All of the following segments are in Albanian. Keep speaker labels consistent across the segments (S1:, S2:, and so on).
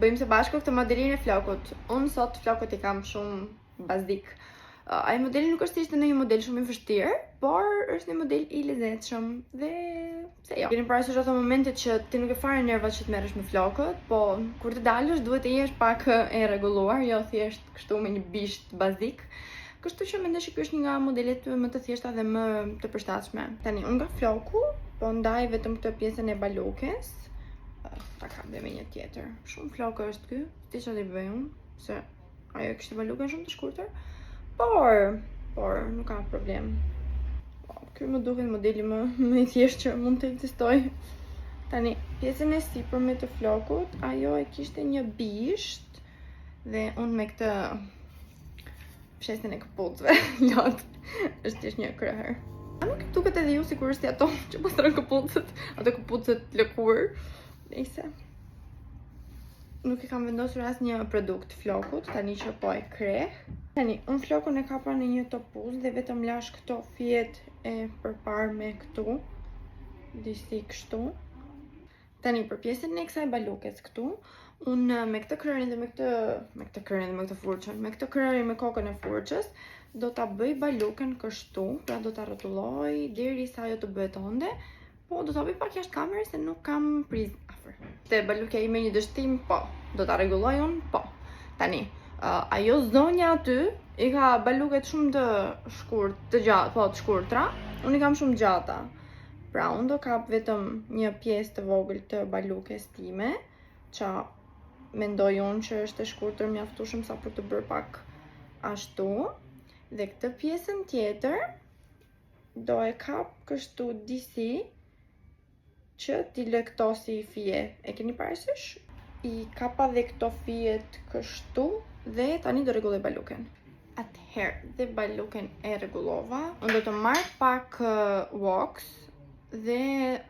S1: bëjmë së bashku këtë modelin e flokut. Unë sot flokut I kam shumë bazdik. Ai modeli nuk është ishte në një model shumë I vështirë, por është një model I lezetshëm dhe pse jo. Keni parasysh ato momente që ti nuk e fare nervat që të merresh me flokët, po kur të dalësh duhet të jesh pak e rregulluar, jo thjesht kështu me një bisht bazik. Kështu që mendoj se ky është një nga modelet më të thjeshta dhe më të përshtatshme. Tani unë nga floku po ndaj vetëm këtë pjesën e balukes. Ta kam dhe me një tjetër. Shumë flokë është ky, ti çfarë I bëj unë, se ajo kishte balukën shumë të shkurtër. Por nuk ka problem. Ky më duket modeli më I thjeshtë që mund të ekzistoj. Tani, pjesën e sipërme të flokut, ajo e kishte një bisht dhe unë me këtë fshesën e këpucëve, lot, është thjesht një krahër. A nuk duket edhe ju sikur është ato që pastron këpucët, ato këpucët lëkur. Nëse nuk I kam vendosur asnjë produkt flokut, tani që po e kreh. Tani, unë flokun e kapa në një topuz dhe vetëm lash këto fjet e përparme këtu, disi kështu. Tani, për pjesën e kësaj balukes këtu, unë me këtë kryerin dhe me këtë furçën, me këtë kryerin me kokën e furçës, do ta bëj balukën kështu, pra do ta rrotulloj derisa ajo të bëhet onde, po do ta bëj pak jashtë kamerës se nuk kam prizë afër. Te balukja ime një dështim, po. Do ta rregulloj unë, po. Tani, ajo zonja aty I ka baluket shumë të shkurtra, unë I kam shumë gjata. Pra unë do kap vetëm një pjesë të vogël të balukes time, që mendoj unë që është e shkurtër mjaftueshëm sa për të bërë pak ashtu. Dhe këtë pjesën tjetër do e kap kështu disi që t'i lë këto si fije. E keni parasysh? I kapa dhe këto fijet kështu dhe tani do rregulloj baluken. Atëherë, dhe baluken e rregullova. Unë do të marr pak wax dhe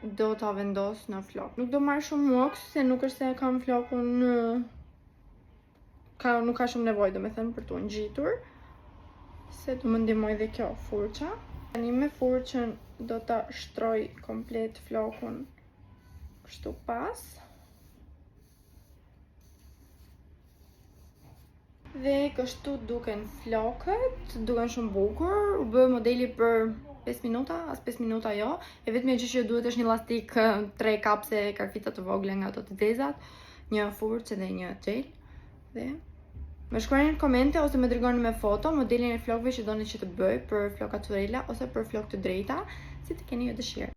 S1: do ta vendos në flok. Nuk do marr shumë wax se nuk është se kam flokun nuk ka shumë nevojë, domethënë për t'u ngjitur, se do më ndihmoj dhe kjo furça. Tani me furçën do ta shtroj komplet flokun kështu pas. Dhe kështu duken flokët, duken shumë bukur. U bë modeli për 5 minuta, as 5 minuta jo. E vetmja gjë që duhet është një lastik 3 kapse karfita të vogla nga ato të zezat, një furçë dhe një gel. Dhe më shkruani në komente ose më dërgoni me foto modelin e flokëve që doni që të bëj për floka Turela ose për flokë të drejta, si të keni ju dëshirë.